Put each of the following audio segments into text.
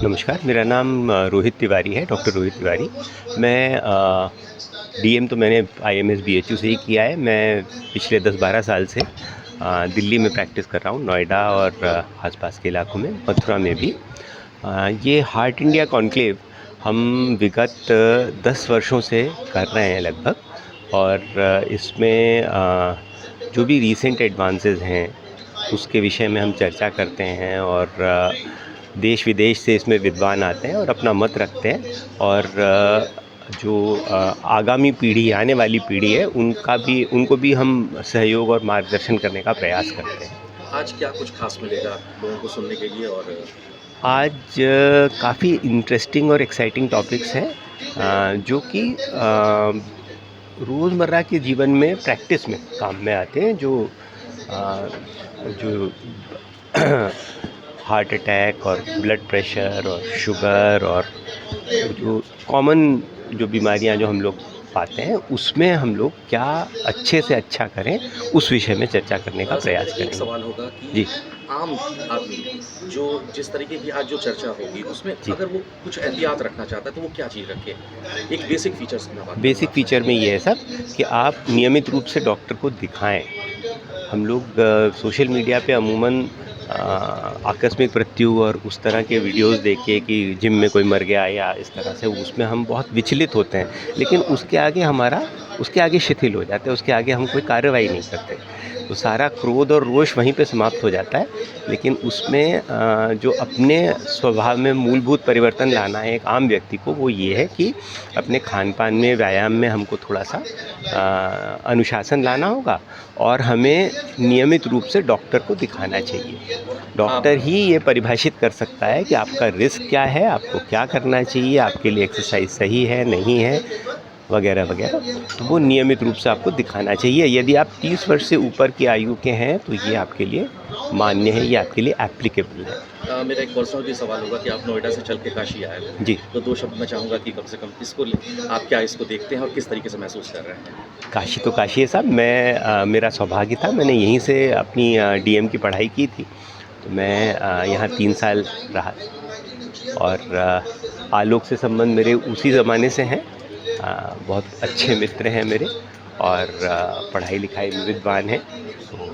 नमस्कार, मेरा नाम रोहित तिवारी है, डॉक्टर रोहित तिवारी। मैं डीएम तो मैंने आईएमएस बीएचयू से ही किया है। मैं पिछले 10-12 साल से दिल्ली में प्रैक्टिस कर रहा हूँ, नोएडा और आसपास के इलाकों में, मथुरा में भी। ये हार्ट इंडिया कॉन्क्लेव हम विगत 10 वर्षों से कर रहे हैं लगभग। और इसमें जो भी रीसेंट एडवांसेस हैं उसके विषय में हम चर्चा करते हैं, और देश विदेश से इसमें विद्वान आते हैं और अपना मत रखते हैं। और जो आगामी पीढ़ी, आने वाली पीढ़ी है, उनको भी हम सहयोग और मार्गदर्शन करने का प्रयास करते हैं। आज क्या कुछ खास मिलेगा लोगों को सुनने के लिए? और आज काफ़ी इंटरेस्टिंग और एक्साइटिंग टॉपिक्स हैं जो कि रोज़मर्रा के जीवन में प्रैक्टिस में काम में आते हैं। जो हार्ट अटैक और ब्लड प्रेशर और शुगर और जो कॉमन जो बीमारियां जो हम लोग पाते हैं, उसमें हम लोग क्या अच्छे से अच्छा करें, उस विषय में चर्चा करने का प्रयास एक करेंगे। सवाल होगा कि जी आम आदमी जो जिस तरीके की आज जो चर्चा होगी उसमें जी। अगर वो कुछ एहतियात रखना चाहता है तो वो क्या चीज़ रखे? एक बेसिक फीचर्स की मैं बात बेसिक करूँ फीचर में ये है सर कि आप नियमित रूप से डॉक्टर को दिखाएं। हम लोग सोशल मीडिया पे अमूमन आकस्मिक मृत्यु और उस तरह के वीडियोस देख के कि जिम में कोई मर गया या इस तरह से, उसमें हम बहुत विचलित होते हैं। लेकिन उसके आगे शिथिल हो जाते हैं, उसके आगे हम कोई कार्रवाई नहीं करते। तो सारा क्रोध और रोष वहीं पे समाप्त हो जाता है। लेकिन उसमें जो अपने स्वभाव में मूलभूत परिवर्तन लाना है एक आम व्यक्ति को, वो ये है कि अपने खान पान में, व्यायाम में हमको थोड़ा सा अनुशासन लाना होगा, और हमें नियमित रूप से डॉक्टर को दिखाना चाहिए। डॉक्टर ही ये परिभाषित कर सकता है कि आपका रिस्क क्या है, आपको क्या करना चाहिए, आपके लिए एक्सरसाइज सही है नहीं है, वगैरह वगैरह। तो वो नियमित रूप से आपको दिखाना चाहिए। यदि आप 30 वर्ष से ऊपर की आयु के हैं तो ये आपके लिए मान्य है, ये आपके लिए एप्लीकेबल है। मेरा एक पर्सनल भी सवाल होगा कि आप नोएडा से चल के काशी आए हो, जी। तो 2 शब्द मैं चाहूँगा कि कम से कम आप क्या इसको देखते हैं और किस तरीके से महसूस कर रहे हैं? काशी तो काशी है साहब। मेरा सौभाग्य था, मैंने यहीं से अपनी डीएम की पढ़ाई की थी। तो मैं यहाँ 3 साल रहा, और आलोक से संबंध मेरे उसी ज़माने से हैं। बहुत अच्छे मित्र हैं मेरे, और पढ़ाई लिखाई में विद्वान हैं। तो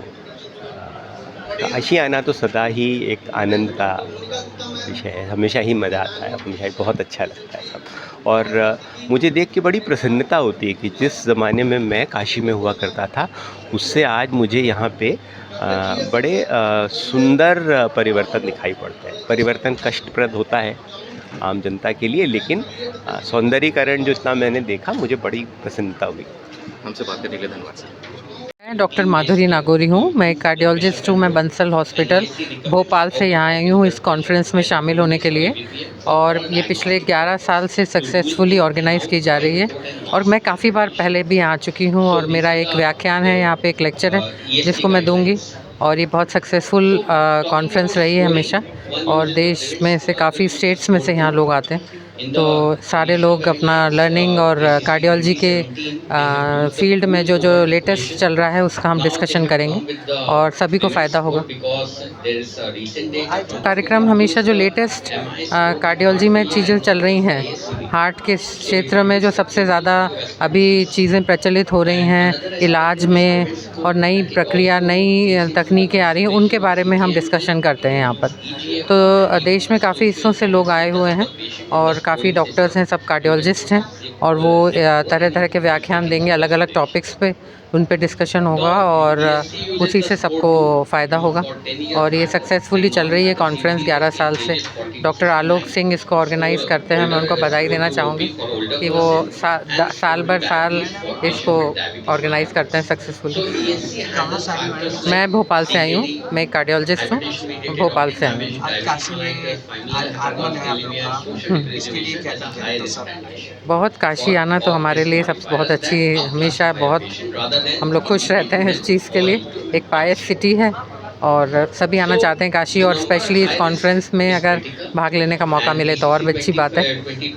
काशी आना तो सदा ही एक आनंद का विषय है, हमेशा ही मज़ा आता है, हमेशा ही बहुत अच्छा लगता है सब। और मुझे देख के बड़ी प्रसन्नता होती है कि जिस ज़माने में मैं काशी में हुआ करता था, उससे आज मुझे यहाँ पे बड़े सुंदर परिवर्तन दिखाई पड़ते हैं। परिवर्तन कष्टप्रद होता है आम जनता के लिए, लेकिन सौंदर्यीकरण जो इतना मैंने देखा, मुझे बड़ी प्रसन्नता हुई। हमसे बात करने के लिए धन्यवाद सर। मैं डॉक्टर माधुरी नागौरी हूँ। मैं एक कार्डियोलॉजिस्ट हूँ। मैं बंसल हॉस्पिटल भोपाल से यहाँ आई हूँ इस कॉन्फ्रेंस में शामिल होने के लिए, और ये पिछले 11 साल से सक्सेसफुली ऑर्गेनाइज़ की जा रही है। और मैं काफ़ी बार पहले भी आ चुकी हूँ, और मेरा एक व्याख्यान है यहाँ पे, एक लेक्चर है जिसको मैं दूँगी। और ये बहुत सक्सेसफुल कॉन्फ्रेंस रही है हमेशा, और देश में से काफ़ी स्टेट्स में से यहाँ लोग आते हैं। तो सारे लोग अपना लर्निंग और कार्डियोलॉजी के फील्ड में जो जो लेटेस्ट चल रहा है उसका हम डिस्कशन करेंगे, और सभी को फ़ायदा होगा। कार्यक्रम हमेशा जो लेटेस्ट कार्डियोलॉजी में चीज़ें चल रही हैं, हार्ट के क्षेत्र में जो सबसे ज़्यादा अभी चीज़ें प्रचलित हो रही हैं इलाज में, और नई प्रक्रिया, नई तकनीकें आ रही हैं, उनके बारे में हम डिस्कशन करते हैं यहाँ पर। तो देश में काफ़ी हिस्सों से लोग आए हुए हैं, और काफ़ी डॉक्टर्स हैं, सब कार्डियोलॉजिस्ट हैं, और वो तरह तरह के व्याख्यान देंगे अलग अलग टॉपिक्स पे। उन पे डिस्कशन होगा, और उसी से सबको फ़ायदा होगा। और ये सक्सेसफुली चल रही है कॉन्फ्रेंस 11 साल से। डॉक्टर आलोक सिंह इसको ऑर्गेनाइज़ करते हैं, मैं उनको बधाई देना चाहूँगी कि वो साल भर साल इसको ऑर्गेनाइज़ करते हैं सक्सेसफुली। कहाँ से आई हो? मैं भोपाल से आई हूँ, मैं एक कार्डियोलॉजिस्ट हूँ, भोपाल से आई हूँ। आज काशी में आगमन है आप लोग का, इसके लिए क्या कहेंगे तो सब? बहुत, काशी आना तो हमारे लिए सब बहुत अच्छी, हमेशा बहुत हम लोग खुश रहते हैं इस चीज़ के लिए। एक पायस सिटी है, और सभी आना चाहते हैं काशी, और स्पेशली इस कॉन्फ्रेंस में अगर भाग लेने का मौका मिले तो और भी अच्छी बात है।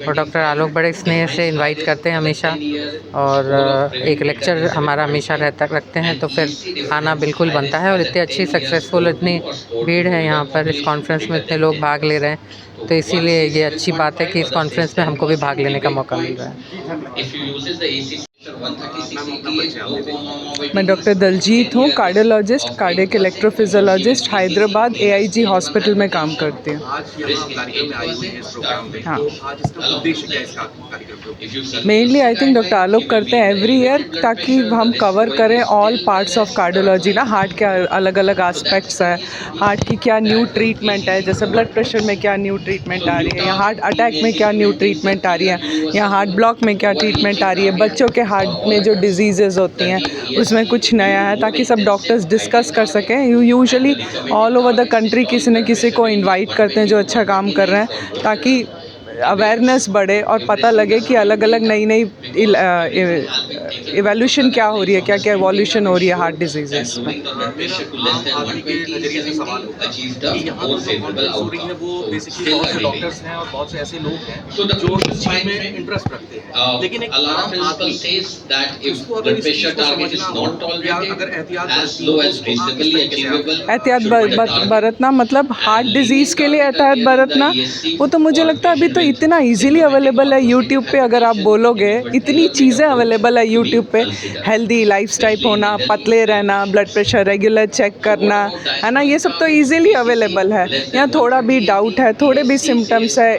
और डॉक्टर आलोक बड़े स्नेह से इनवाइट करते हैं हमेशा, और एक लेक्चर हमारा हमेशा रखते हैं, तो फिर आना बिल्कुल बनता है। और इतनी अच्छी सक्सेसफुल इतनी भीड़ है यहाँ पर, इस कॉन्फ्रेंस में इतने लोग भाग ले रहे हैं, तो इसीलिए ये अच्छी बात है कि इस कॉन्फ्रेंस में हमको भी भाग लेने का मौका मिल रहा है। मैं डॉक्टर दलजीत हूँ, cardiologist, cardiac electrophysiologist, Hyderabad AIG hospital में काम करती हूँ। हाँ, मेनली आई थिंक डॉक्टर आलोक करते हैं एवरी ईयर, ताकि हम कवर करें ऑल पार्ट्स ऑफ कार्डियोलॉजी ना, हार्ट के अलग अलग एस्पेक्ट्स है, हार्ट की क्या न्यू ट्रीटमेंट है, जैसे ब्लड प्रेशर में क्या न्यू ट्रीटमेंट आ रही है, या हार्ट अटैक में क्या न्यू ट्रीटमेंट आ रही है, या हार्ट ब्लॉक में क्या ट्रीटमेंट आ रही है, बच्चों के हार्ट में जो डिजीज़ेज़ होती हैं उसमें कुछ नया है, ताकि सब डॉक्टर्स डिस्कस कर सकें। Usually all over the country किसी न किसी को इनवाइट करते हैं जो अच्छा काम कर रहे हैं, ताकि अवेयरनेस बढ़े और पता लगे कि अलग अलग नई नई इवोल्यूशन क्या हो रही है, क्या क्या इवोल्यूशन हो रही है हार्ट डिजीज़ेस में। डॉक्टर्स हैं और बहुत से ऐसे लोग हैं जो इस चीज में इंटरेस्ट रखते हैं, लेकिन एक आम आदमी उसको अगर इस चीज को समझना या अगर एहतियात बरतना, मतलब हार्ट डिजीज़ के लिए एहतियात बरतना, वो तो मुझे लगता है अभी तो इतना इजीली अवेलेबल है यूट्यूब पे। अगर आप बोलोगे, इतनी चीज़ें अवेलेबल है यूट्यूब पे, हेल्दी लाइफस्टाइल होना, पतले रहना, ब्लड प्रेशर रेगुलर चेक करना, है ना, ये सब तो इजीली अवेलेबल है। यहाँ थोड़ा भी डाउट है, थोड़े भी सिम्टम्स है,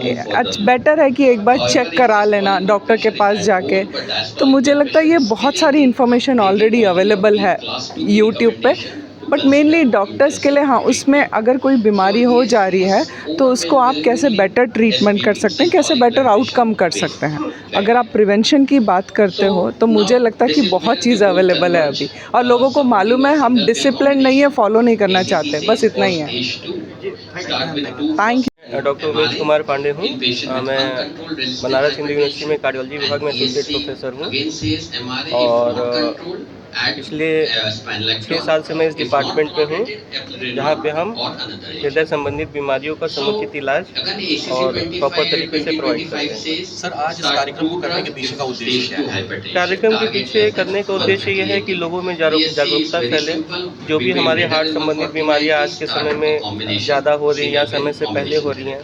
बेटर है कि एक बार चेक करा लेना डॉक्टर के पास जाके। तो मुझे लगता है ये बहुत सारी इन्फॉर्मेशन ऑलरेडी अवेलेबल है यूट्यूब पे, बट मेनली डॉक्टर्स के लिए हाँ, उसमें अगर कोई बीमारी हो जा रही है तो उसको आप कैसे बेटर ट्रीटमेंट कर सकते हैं, कैसे बेटर आउटकम कर सकते हैं। अगर आप प्रिवेंशन की बात करते हो तो मुझे लगता है कि बहुत चीज़ अवेलेबल है अभी, और लोगों को मालूम है, हम डिसिप्लिन नहीं है, फॉलो नहीं करना चाहते, बस इतना ही है। Thank you. Doctor Umesh Kumar Pandey हूँ। मैं बनारस हिंदू यूनिवर्सिटी में कार्डियोलॉजी विभाग में एसोसिएट प्रोफेसर हूँ, और पिछले 6 साल से मैं इस डिपार्टमेंट में हूँ, जहाँ पे हम हृदय संबंधित बीमारियों का समुचित इलाज और प्रॉपर तरीके से प्रोवाइड करते हैं। सर, आज इस कार्यक्रम को करने के पीछे का उद्देश्य क्या है? कार्यक्रम के पीछे करने का उद्देश्य यह है कि लोगों में जागरूकता फैले। जो भी हमारी हार्ट संबंधित बीमारियाँ आज के समय में ज़्यादा हो रही हैं या समय से पहले हो रही हैं,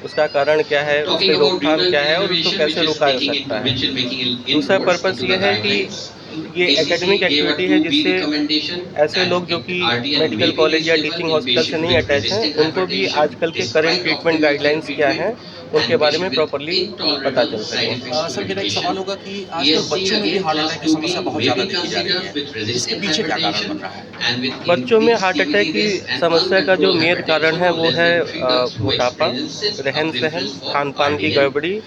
उसका कारण क्या है, उसकी रोकथाम क्या है और उसको कैसे रोका जा सकता है। दूसरा पर्पस ये है कि ये एकेडमिक एक्टिविटी है, जिससे ऐसे लोग जो कि मेडिकल कॉलेज या टीचिंग हॉस्पिटल से नहीं अटैच हैं, उनको भी आजकल के करंट ट्रीटमेंट गाइडलाइंस क्या हैं उनके बारे में प्रॉपर्ली पता चल सके। सर, मेरा एक सवाल होगा कि आजकल बच्चों में भी हार्ट अटैक की समस्या बहुत ज़्यादा देखी जा रही है, इसके पीछे क्या कारण बन रहा है? बच्चों में हार्ट अटैक की समस्या का जो मेन कारण है वो है मोटापा, रहन सहन, खान पान की गड़बड़ी,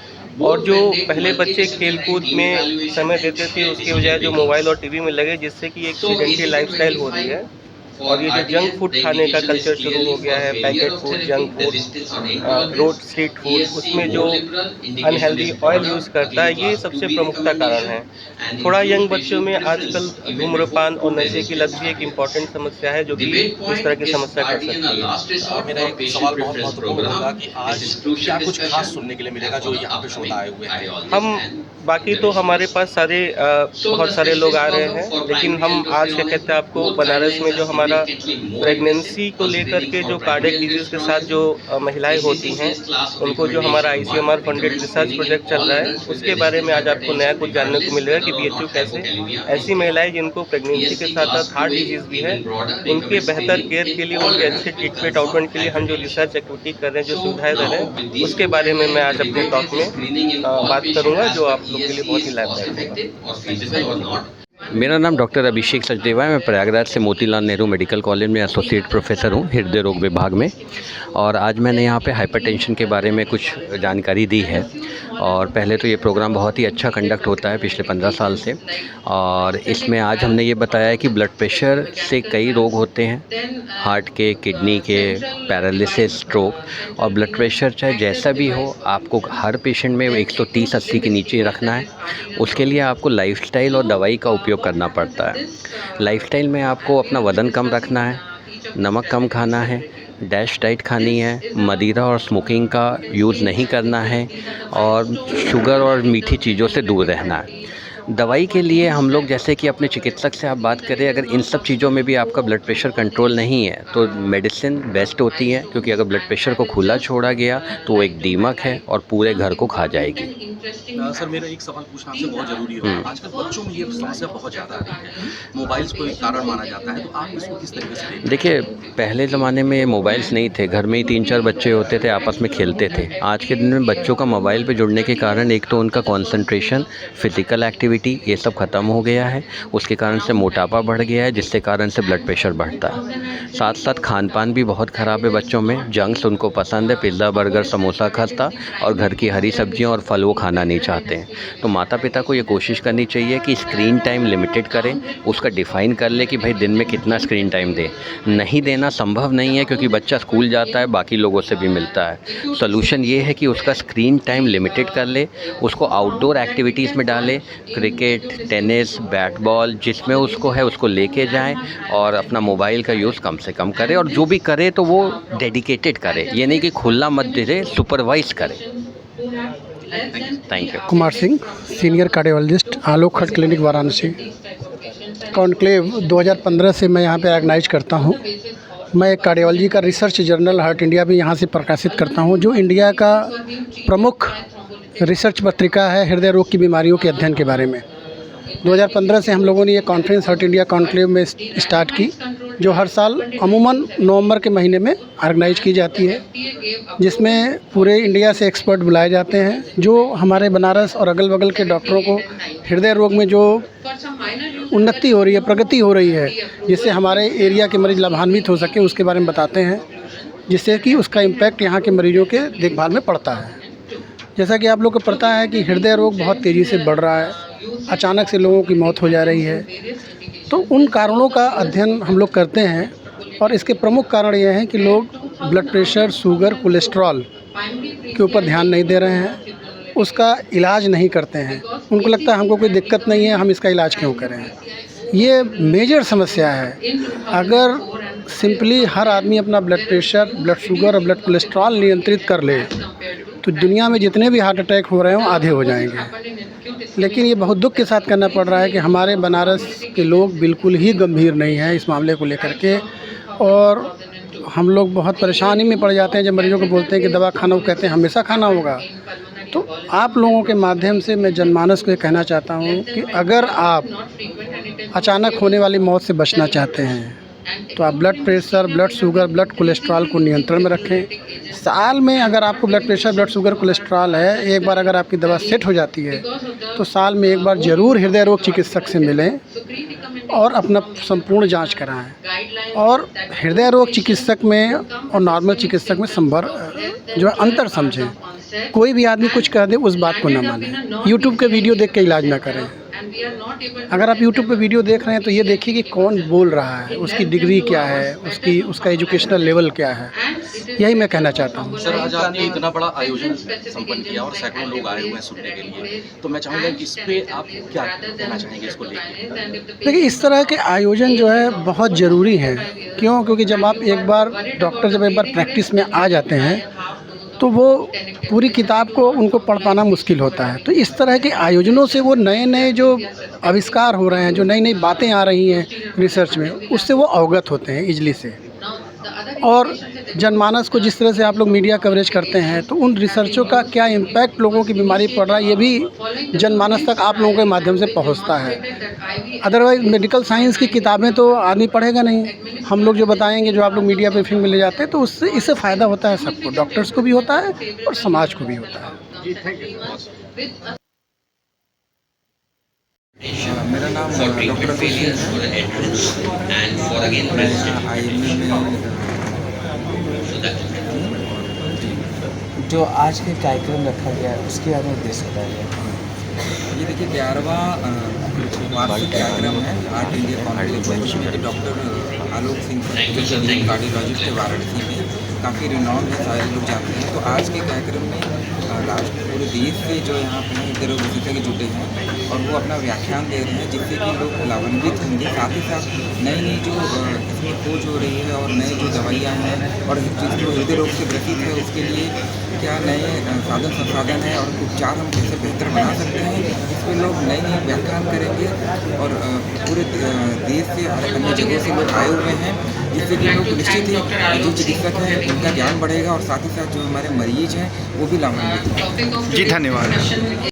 और जो पहले बच्चे खेल कूद में समय देते थे उसके बजाय जो मोबाइल और टीवी में लगे, जिससे कि एक सेडेंटरी लाइफस्टाइल हो रही है। और ये जो जंक फूड खाने का कल्चर शुरू हो गया है, packet food, junk food, road street food, उसमें जो अनहेल्दी ऑयल यूज़ करता है, ये सबसे प्रमुखता कारण है। थोड़ा यंग बच्चों में आजकल धूम्रपान और नशे की लत भी एक इम्पॉर्टेंट समस्या है, जो कि इस तरह की समस्या कर सकती है। मेरा एक सवाल बहुत महत्वपूर्ण होगा कि आज क्या कुछ खास सुनने के लिए मिलेगा जो यहाँ पे शोधा आए हुए हैं? हम बाकी तो हमारे पास बहुत सारे लोग आ रहे हैं, लेकिन हम आज क्या कहते हैं, आपको बनारस में जो हमारा प्रेगनेंसी को लेकर के जो कार्डियक डिजीज़ के साथ जो महिलाएं होती हैं, उनको जो हमारा ICMR फंडेड रिसर्च प्रोजेक्ट चल रहा है, उसके बारे में आज आपको नया कुछ जानने को मिलेगा कि BHU कैसे ऐसी महिलाएं जिनको प्रेगनेंसी के साथ साथ हार्ट डिजीज़ भी है, उनके बेहतर केयर के लिए, उनके अच्छे ट्रीटमेंट आउटकम के लिए हम जो रिसर्च एक्टिविटी कर रहे हैं, जो सुविधाएँ दे रहे हैं, उसके बारे में मैं आज अपने टॉक में बात करूँगा, जो आप लोग के लिए बहुत ही लाभदायक होगा। मेरा नाम डॉक्टर अभिषेक सचदेवा है। मैं प्रयागराज से मोतीलाल नेहरू मेडिकल कॉलेज में एसोसिएट प्रोफेसर हूँ, हृदय रोग विभाग में। और आज मैंने यहाँ पे हाइपरटेंशन के बारे में कुछ जानकारी दी है। और पहले तो ये प्रोग्राम बहुत ही अच्छा कंडक्ट होता है पिछले 15 साल से, और इसमें आज हमने ये बताया है कि ब्लड प्रेशर से कई रोग होते हैं, हार्ट के, किडनी के, पैरालिसिस, स्ट्रोक। और ब्लड प्रेशर चाहे जैसा भी हो, आपको हर पेशेंट में 130/80 के नीचे रखना है। उसके लिए आपको लाइफस्टाइल और दवाई का उपयोग करना पड़ता है। लाइफस्टाइल में आपको अपना वज़न कम रखना है, नमक कम खाना है, डैश डाइट खानी है, मदिरा और स्मोकिंग का यूज़ नहीं करना है और शुगर और मीठी चीज़ों से दूर रहना है। दवाई के लिए हम लोग जैसे कि अपने चिकित्सक से आप बात करें, अगर इन सब चीज़ों में भी आपका ब्लड प्रेशर कंट्रोल नहीं है तो मेडिसिन बेस्ट होती है, क्योंकि अगर ब्लड प्रेशर को खुला छोड़ा गया तो वो एक दीमक है और पूरे घर को खा जाएगी। सर मेरा एक सवाल पूछना आपसे बहुत ज़रूरी है। आजकल बच्चों में ये समस्या बहुत ज़्यादा आ रही है, मोबाइल्स को एक कारण माना जाता है, तो आप इसको किस तरीके से देखते हैं? देखिए, पहले ज़माने में मोबाइल्स नहीं थे, घर में ही 3-4 बच्चे होते थे, आपस में खेलते थे। आज के दिन में बच्चों का मोबाइल पे जुड़ने के कारण एक तो उनका कंसंट्रेशन, फिज़िकल एक्टिविटी ये सब ख़त्म हो गया है, उसके कारण से मोटापा बढ़ गया है, जिसके कारण से ब्लड प्रेशर बढ़ता है। साथ साथ खान पान भी बहुत ख़राब है बच्चों में, जंक्स उनको पसंद है, पिज़्ज़ा, बर्गर, समोसा, खस्ता, और घर की हरी सब्जियाँ और फल वो खाना नहीं चाहते हैं। तो माता पिता को ये कोशिश करनी चाहिए कि स्क्रीन टाइम लिमिटेड करें, उसका डिफ़ाइन कर ले कि भाई दिन में कितना स्क्रीन टाइम दें। नहीं देना संभव नहीं है, क्योंकि बच्चा स्कूल जाता है, बाकी लोगों से भी मिलता है। सॉल्यूशन ये है कि उसका स्क्रीन टाइम लिमिटेड कर ले, उसको आउटडोर एक्टिविटीज़ में डालें, क्रिकेट, टेनिस, बैट बॉल, जिसमें उसको है उसको लेके जाएं और अपना मोबाइल का यूज़ कम से कम करे, और जो भी करे तो वो डेडिकेटेड करे, ये नहीं कि खुला मत दे, सुपरवाइज करे। Thank you. Kumar Singh, senior cardiologist, Alok खट क्लिनिक, वाराणसी। कॉन्क्लेव 2015 से मैं यहाँ पे ऑर्गेनाइज करता हूँ। मैं एक कार्डियोलॉजी का रिसर्च जर्नल हार्ट इंडिया भी यहाँ से प्रकाशित करता हूँ, जो इंडिया का प्रमुख रिसर्च पत्रिका है हृदय रोग की बीमारियों के अध्ययन के बारे में। 2015 से हम लोगों ने ये कॉन्फ्रेंस हार्ट इंडिया कॉन्क्लेव में स्टार्ट की, जो हर साल अमूमन नवंबर के महीने में ऑर्गेनाइज की जाती है, जिसमें पूरे इंडिया से एक्सपर्ट बुलाए जाते हैं, जो हमारे बनारस और अगल बगल के डॉक्टरों को हृदय रोग में जो उन्नति हो रही है, प्रगति हो रही है, जिससे हमारे एरिया के मरीज़ लाभान्वित हो सके, उसके बारे में बताते हैं, जिससे कि उसका इम्पैक्ट यहाँ के मरीजों के देखभाल में पड़ता है। जैसा कि आप लोग को पता है कि हृदय रोग बहुत तेज़ी से बढ़ रहा है, अचानक से लोगों की मौत हो जा रही है। तो उन कारणों का अध्ययन हम लोग करते हैं, और इसके प्रमुख कारण ये हैं कि लोग ब्लड प्रेशर, शुगर, कोलेस्ट्रॉल के ऊपर ध्यान नहीं दे रहे हैं, उसका इलाज नहीं करते हैं। उनको लगता है हमको कोई दिक्कत नहीं है, हम इसका इलाज क्यों करें। ये मेजर समस्या है। अगर सिंपली हर आदमी अपना ब्लड प्रेशर, ब्लड शुगर और ब्लड कोलेस्ट्रॉल नियंत्रित कर ले, तो दुनिया में जितने भी हार्ट अटैक हो रहे हों आधे हो जाएंगे। लेकिन ये बहुत दुख के साथ करना पड़ रहा है कि हमारे बनारस के लोग बिल्कुल ही गंभीर नहीं हैं इस मामले को लेकर के, और हम लोग बहुत परेशानी में पड़ जाते हैं जब मरीजों को बोलते हैं कि दवा खाना, वो कहते हैं हमेशा खाना होगा। तो आप लोगों के माध्यम से मैं जनमानस को ये कहना चाहता हूँ कि अगर आप अचानक होने वाली मौत से बचना चाहते हैं तो आप blood pressure, blood sugar, blood cholesterol को नियंत्रण में रखें। साल में अगर आपको blood pressure, blood sugar, cholesterol है, एक बार अगर आपकी दवा सेट हो जाती है तो साल में एक बार ज़रूर हृदय रोग चिकित्सक से मिलें और अपना संपूर्ण जांच कराएं। और हृदय रोग चिकित्सक में और नॉर्मल चिकित्सक में जो है अंतर समझें। कोई भी आदमी कुछ कह दे उस बात को ना माने। यूट्यूब के वीडियो देख के इलाज ना करें। अगर आप यूट्यूब पे वीडियो देख रहे हैं तो ये देखिए कि कौन बोल रहा है, उसकी डिग्री क्या है, उसका एजुकेशनल लेवल क्या है। यही मैं कहना चाहता हूँ। सर, आज आपने इतना बड़ा आयोजन संपन्न किया और सैकड़ों लोग आए हुए हैं सुनने के लिए, तो मैं चाहूँगा कि इस पे आप क्या कहना चाहेंगे इसको लेकर? देखिए, इस तरह के आयोजन जो है बहुत ज़रूरी है। क्यों? क्योंकि जब आप एक बार प्रैक्टिस में आ जाते हैं तो वो पूरी किताब को उनको पढ़ पाना मुश्किल होता है। तो इस तरह के आयोजनों से वो नए नए जो आविष्कार हो रहे हैं, जो नई नई बातें आ रही हैं रिसर्च में, उससे वो अवगत होते हैं इजली से। और जनमानस को जिस तरह से आप लोग मीडिया कवरेज करते हैं, तो उन रिसर्चों का क्या इम्पैक्ट लोगों की बीमारी पड़ रहा है, ये भी जनमानस तक आप लोगों के माध्यम से पहुंचता है। अदरवाइज़ मेडिकल साइंस की किताबें तो आदमी पढ़ेगा नहीं। हम लोग जो बताएंगे, जो आप लोग मीडिया पे फिल्म में ले जाते हैं, तो इससे फ़ायदा होता है सबको, डॉक्टर्स को भी होता है और समाज को भी होता है। मेरा नाम डॉक्टर जो आज के कार्यक्रम रखा गया है उसके बारे में उद्देश्य बताइए। ये देखिए 11वां वार्षिक कार्यक्रम है हार्ट इंडिया कॉन्क्लेव, जिसमें डॉक्टर आलोक सिंह कार्डियोलॉजिस्ट है वाराणसी में, काफ़ी रिनॉन है, सारे लोग जानते हैं। तो आज के कार्यक्रम में पूरे देश से जो यहाँ पे हृदय रोग विशेषज्ञ जुटे हैं और वो अपना व्याख्यान दे रहे हैं जिससे कि लोग लाभान्वित होंगे। साथ ही साथ नई नई जो इसमें खोज हो रही है और नई जो दवाइयाँ हैं और जो हृदय रोग से ग्रसित है उसके लिए क्या नए साधन संसाधन है और उपचार हम कैसे बेहतर बना सकते हैं, इस पर लोग नए नए व्याख्यान करेंगे। और पूरे देश से और अन्य जगहों से लोग आए हुए हैं जिससे कि लोग निश्चित ही जो चिकित्सक हैं उनका ज्ञान बढ़ेगा और साथ ही साथ जो हमारे मरीज हैं वो भी लाभान्वित होंगे। जी धन्यवाद।